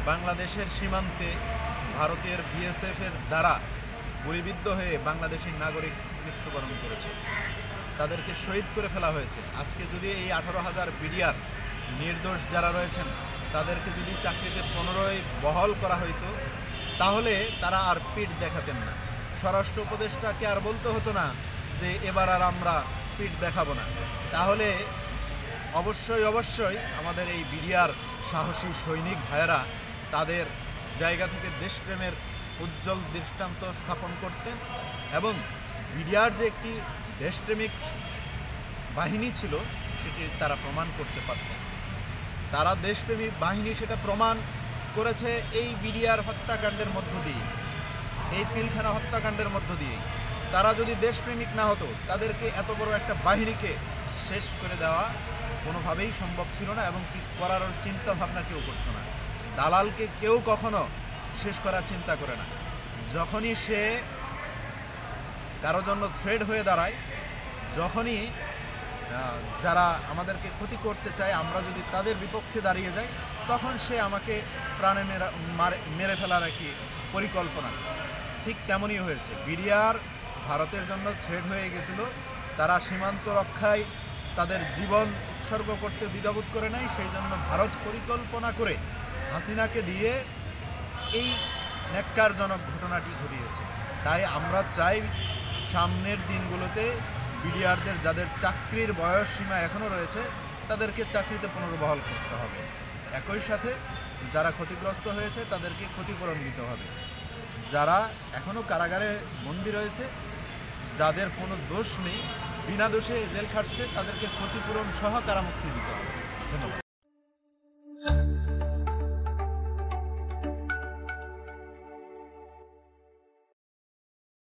বাংলাদেশের সীমান্তে ভারতের বিএসএফের দ্বারা গুলিবিদ্ধ হয়ে বাংলাদেশি নাগরিক মৃত্যুবরণ করেছে, তাদেরকে শহীদ করে ফেলা হয়েছে। আজকে যদি এই 18,000 বিডিআর নির্দোষ যারা রয়েছেন তাদেরকে যদি চাকরিতে পুনরায় বহাল করা হইতো, তাহলে তারা আর পিঠ দেখাতেন না। স্বরাষ্ট্র উপদেষ্টাকে আর বলতে হতো না যে এবার আর আমরা পিঠ দেখাবো না। তাহলে অবশ্যই আমাদের এই বিডিআর সাহসী সৈনিক ভাইয়েরা তাদের জায়গা থেকে দেশপ্রেমের উজ্জ্বল দৃষ্টান্ত স্থাপন করতেন এবং বিডিআর যে একটি দেশপ্রেমিক বাহিনী ছিল সেটি তারা প্রমাণ করতে পারতেন। তারা দেশপ্রেমিক বাহিনী সেটা প্রমাণ করেছে এই বিডিআর হত্যাকাণ্ডের মধ্য দিয়ে, এই পিলখানা হত্যাকাণ্ডের মধ্য দিয়ে। তারা যদি দেশপ্রেমিক না হতো, তাদেরকে এত বড় একটা বাহিনীকে শেষ করে দেওয়া কোনোভাবেই সম্ভব ছিল না এবং কি করার চিন্তা ভাবনা কেউ করতো না। দালালকে কেউ কখনো শেষ করার চিন্তা করে না। যখনই সে কারোর জন্য থ্রেড হয়ে দাঁড়ায়, যখনই যারা আমাদেরকে ক্ষতি করতে চায়, আমরা যদি তাদের বিপক্ষে দাঁড়িয়ে যাই, তখন সে আমাকে প্রাণে মেরে ফেলার একটি পরিকল্পনা। ঠিক তেমনই হয়েছে। বিডিআর ভারতের জন্য থ্রেড হয়ে গেছিল। তারা সীমান্ত রক্ষায় তাদের জীবন উৎসর্গ করতে দ্বিধাবোধ করে নাই। সেই জন্য ভারত পরিকল্পনা করে হাসিনাকে দিয়ে এই ন্যাক্কারজনক ঘটনাটি ঘটিয়েছে। তাই আমরা চাই সামনের দিনগুলোতে বিডিআরদের যাদের চাকরির বয়স সীমা এখনও রয়েছে তাদেরকে চাকরিতে পুনর্বহাল করতে হবে। একই সাথে যারা ক্ষতিগ্রস্ত হয়েছে তাদেরকে ক্ষতিপূরণ দিতে হবে। যারা এখনও কারাগারে বন্দী রয়েছে, যাদের কোনো দোষ নেই, বিনা দোষে জেল খাটছে, তাদেরকে ক্ষতিপূরণ সহ কারামুক্তি দিতে হবে। ধন্যবাদ।